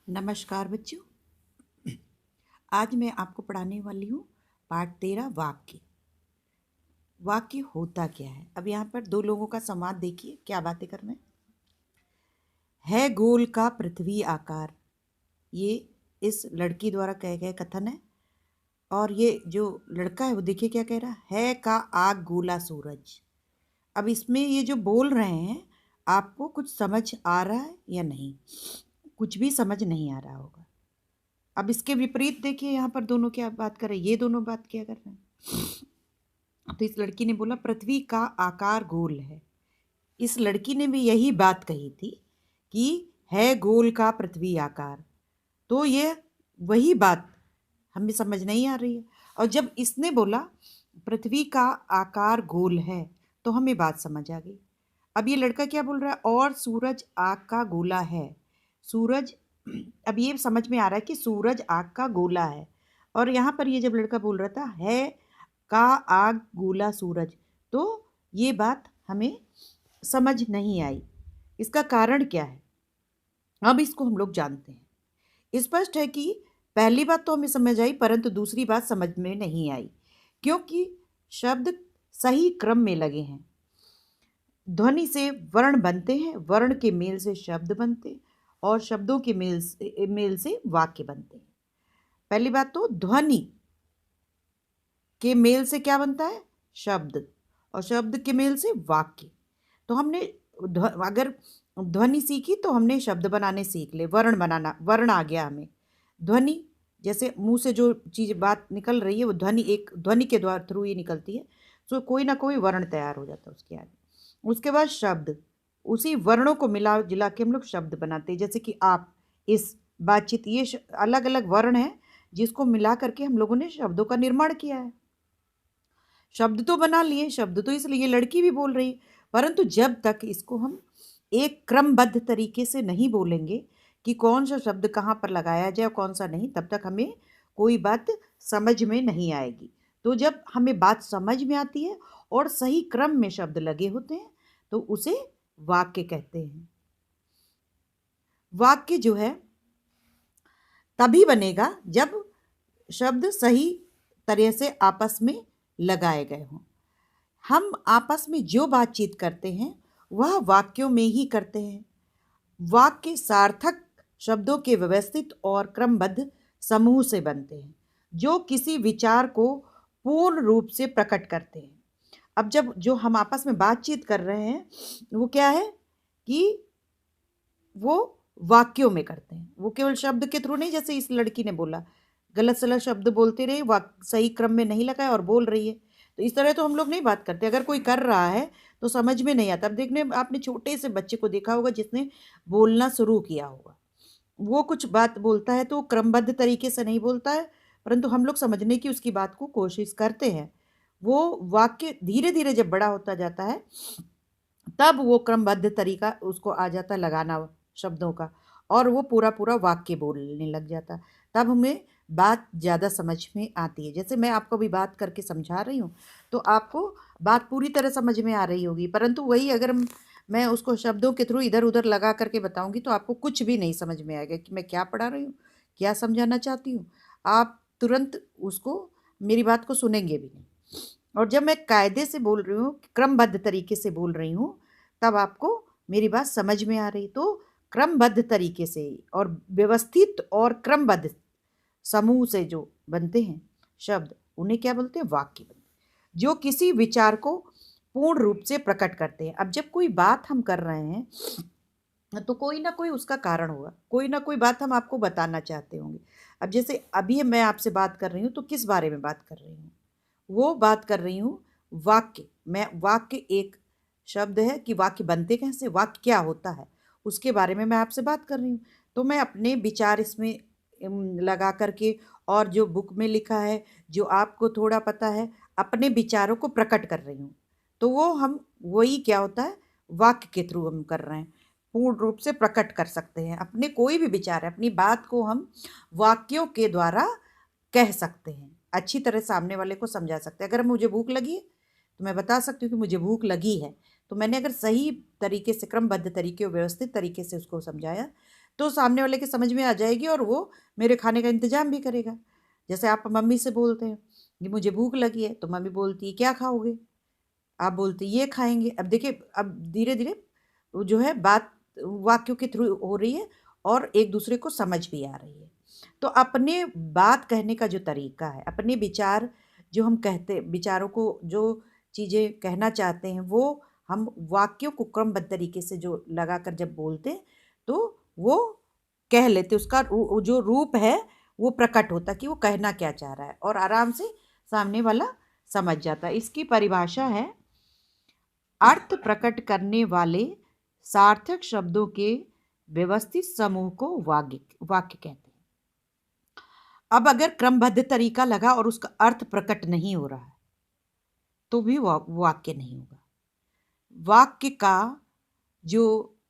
नमस्कार बच्चों। आज मैं आपको पढ़ाने वाली हूँ पाठ 13 वाक्य। वाक्य होता क्या है। अब यहाँ पर दो लोगों का संवाद देखिए, क्या बातें कर रहे हैं। है गोल का पृथ्वी आकार, ये इस लड़की द्वारा कहे गए कथन है। और ये जो लड़का है वो देखिए क्या कह रहा है का आग गोला सूरज। अब इसमें ये जो बोल रहे हैं, आपको कुछ समझ आ रहा है या नहीं? कुछ भी समझ नहीं आ रहा होगा। अब इसके विपरीत देखिए, यहाँ पर दोनों क्या बात कर रहे हैं, ये दोनों बात क्या कर रहे हैं। तो इस लड़की ने बोला पृथ्वी का आकार गोल है। इस लड़की ने भी यही बात कही थी कि है गोल का पृथ्वी आकार। तो ये वही बात हमें समझ नहीं आ रही है। और जब इसने बोला पृथ्वी का आकार गोल है तो हमें बात समझ आ गई। अब ये लड़का क्या बोल रहा है, और सूरज आग का गोला है। सूरज, अब ये समझ में आ रहा है कि सूरज आग का गोला है। और यहाँ पर ये जब लड़का बोल रहा था है का आग गोला सूरज, तो ये बात हमें समझ नहीं आई। इसका कारण क्या है, अब इसको हम लोग जानते हैं। स्पष्ट है कि पहली बात तो हमें समझ आई, परंतु दूसरी बात समझ में नहीं आई, क्योंकि शब्द सही क्रम में लगे हैं। ध्वनि से वर्ण बनते हैं, वर्ण के मेल से शब्द बनते हैं, और शब्दों के मेल से वाक्य बनते हैं। पहली बात तो ध्वनि के मेल से क्या बनता है, शब्द, और शब्द के मेल से वाक्य। तो हमने अगर ध्वनि सीखी तो हमने शब्द बनाने सीख ले, वर्ण बनाना, वर्ण आ गया हमें। ध्वनि, जैसे मुंह से जो चीज़ बात निकल रही है वो ध्वनि, एक ध्वनि के द्वारा थ्रू ही निकलती है। सो कोई ना कोई वर्ण तैयार हो जाता है उसके आगे। उसके बाद शब्द, उसी वर्णों को मिला जुला के हम लोग शब्द बनाते हैं। जैसे कि आप, इस, बातचीत, ये अलग अलग वर्ण हैं जिसको मिला करके हम लोगों ने शब्दों का निर्माण किया है। शब्द तो बना लिए, शब्द तो इसलिए लड़की भी बोल रही, परंतु जब तक इसको हम एक क्रमबद्ध तरीके से नहीं बोलेंगे कि कौन सा शब्द कहाँ पर लगाया जाए और कौन सा नहीं, तब तक हमें कोई बात समझ में नहीं आएगी। तो जब हमें बात समझ में आती है और सही क्रम में शब्द लगे होते हैं तो उसे वाक्य कहते हैं। वाक्य जो है तभी बनेगा जब शब्द सही तरह से आपस में लगाए गए हों। हम आपस में जो बातचीत करते हैं वह वाक्यों में ही करते हैं। वाक्य सार्थक शब्दों के व्यवस्थित और क्रमबद्ध समूह से बनते हैं जो किसी विचार को पूर्ण रूप से प्रकट करते हैं। अब जब जो हम आपस में बातचीत कर रहे हैं वो क्या है कि वो वाक्यों में करते हैं, वो केवल शब्द के थ्रू नहीं। जैसे इस लड़की ने बोला, गलत सलत शब्द बोलते रहे, सही क्रम में नहीं लगाया और बोल रही है। तो इस तरह तो हम लोग नहीं बात करते। अगर कोई कर रहा है तो समझ में नहीं आता। अब देखने आपने छोटे से बच्चे को देखा होगा जिसने बोलना शुरू किया होगा, वो कुछ बात बोलता है तो क्रमबद्ध तरीके से नहीं बोलता है, परंतु हम लोग समझने की उसकी बात को कोशिश करते हैं। वो वाक्य धीरे धीरे जब बड़ा होता जाता है तब वो क्रमबद्ध तरीका उसको आ जाता लगाना शब्दों का, और वो पूरा पूरा वाक्य बोलने लग जाता। तब हमें बात ज़्यादा समझ में आती है। जैसे मैं आपको भी बात करके समझा रही हूँ तो आपको बात पूरी तरह समझ में आ रही होगी, परंतु वही अगर मैं उसको शब्दों के थ्रू इधर उधर लगा करके बताऊंगी तो आपको कुछ भी नहीं समझ में आएगा कि मैं क्या पढ़ा रही हूँ, क्या समझाना चाहती हूँ। आप तुरंत उसको, मेरी बात को सुनेंगे भी नहीं। और जब मैं कायदे से बोल रही हूँ, क्रमबद्ध तरीके से बोल रही हूँ, तब आपको मेरी बात समझ में आ रही। तो क्रमबद्ध तरीके से और व्यवस्थित और क्रमबद्ध समूह से जो बनते हैं शब्द, उन्हें क्या बोलते हैं, वाक्य बनते हैं, जो किसी विचार को पूर्ण रूप से प्रकट करते हैं। अब जब कोई बात हम कर रहे हैं तो कोई ना कोई उसका कारण होगा, कोई ना कोई बात हम आपको बताना चाहते होंगे। अब जैसे अभी मैं आपसे बात कर रही हूँ तो किस बारे में बात कर रही हूँ, वो बात कर रही हूँ वाक्य। मैं वाक्य एक शब्द है कि वाक्य बनते कैसे, वाक्य क्या होता है, उसके बारे में मैं आपसे बात कर रही हूँ। तो मैं अपने विचार इसमें लगा करके, और जो बुक में लिखा है, जो आपको थोड़ा पता है, अपने विचारों को प्रकट कर रही हूँ। तो वो हम वही क्या होता है, वाक्य के थ्रू हम कर रहे हैं, पूर्ण रूप से प्रकट कर सकते हैं अपने कोई भी विचार है, अपनी बात को हम वाक्यों के द्वारा कह सकते हैं, अच्छी तरह सामने वाले को समझा सकते हैं। अगर मुझे भूख लगी है तो मैं बता सकती हूँ कि मुझे भूख लगी है। तो मैंने अगर सही तरीके से, क्रमबद्ध तरीके और व्यवस्थित तरीके से उसको समझाया, तो सामने वाले के समझ में आ जाएगी और वो मेरे खाने का इंतजाम भी करेगा। जैसे आप मम्मी से बोलते हैं कि मुझे भूख लगी है, तो मम्मी बोलती है क्या खाओगे, आप बोलते ये खाएंगे। अब देखिए, अब धीरे धीरे जो है बात वाक्यों के थ्रू हो रही है और एक दूसरे को समझ भी आ रही है। तो अपने बात कहने का जो तरीका है, अपने विचार जो हम कहते, विचारों को जो चीज़ें कहना चाहते हैं वो हम वाक्यों को क्रमबद्ध तरीके से जो लगाकर जब बोलते हैं तो वो कह लेते, उसका जो रूप है वो प्रकट होता कि वो कहना क्या चाह रहा है और आराम से सामने वाला समझ जाता है। इसकी परिभाषा है अर्थ प्रकट करने वाले सार्थक शब्दों के व्यवस्थित समूह को वाक्य वाक्य कहते हैं। अब अगर क्रमबद्ध तरीका लगा और उसका अर्थ प्रकट नहीं हो रहा है तो भी वाक्य नहीं होगा। वाक्य का जो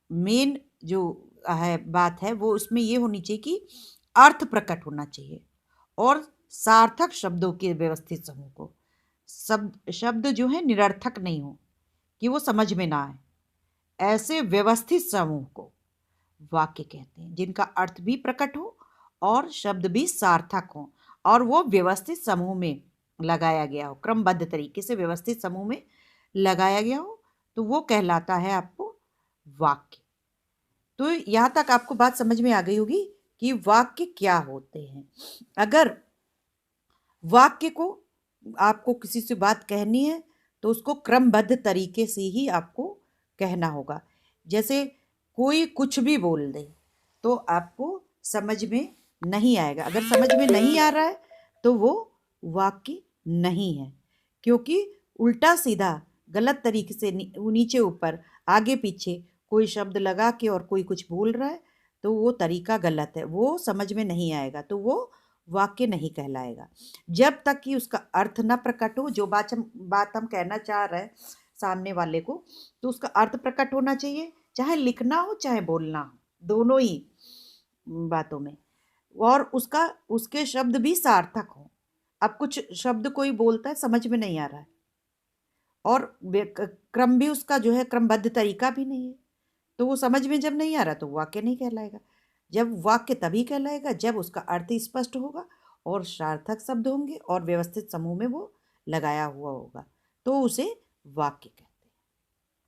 मेन जो है बात है वो उसमें ये होनी चाहिए कि अर्थ प्रकट होना चाहिए और सार्थक शब्दों के व्यवस्थित समूह को, शब्द जो है निरर्थक नहीं हो कि वो समझ में ना आए, ऐसे व्यवस्थित समूह को वाक्य कहते हैं जिनका अर्थ भी प्रकट हो और शब्द भी सार्थक हो और वो व्यवस्थित समूह में लगाया गया हो, क्रमबद्ध तरीके से व्यवस्थित समूह में लगाया गया हो, तो वो कहलाता है आपको वाक्य। तो यहाँ तक आपको बात समझ में आ गई होगी कि वाक्य क्या होते हैं। अगर वाक्य को आपको किसी से बात कहनी है तो उसको क्रमबद्ध तरीके से ही आपको कहना होगा। जैसे कोई कुछ भी बोल दे तो आपको समझ में नहीं आएगा। अगर समझ में नहीं आ रहा है तो वो वाक्य नहीं है, क्योंकि उल्टा सीधा गलत तरीके से नीचे ऊपर आगे पीछे कोई शब्द लगा के और कोई कुछ बोल रहा है तो वो तरीका गलत है, वो समझ में नहीं आएगा, तो वो वाक्य नहीं कहलाएगा। जब तक कि उसका अर्थ न प्रकट हो, जो बात हम कहना चाह रहे हैं सामने वाले को, तो उसका अर्थ प्रकट होना चाहिए, चाहे लिखना हो चाहे बोलना हो, दोनों ही बातों में, और उसके शब्द भी सार्थक हो। अब कुछ शब्द कोई बोलता है समझ में नहीं आ रहा है और क्रम भी उसका जो है क्रमबद्ध तरीका भी नहीं है, तो वो समझ में जब नहीं आ रहा तो वाक्य नहीं कहलाएगा। जब वाक्य तभी कहलाएगा जब उसका अर्थ स्पष्ट होगा और सार्थक शब्द होंगे और व्यवस्थित समूह में वो लगाया हुआ होगा, तो उसे वाक्य कहलाएगा।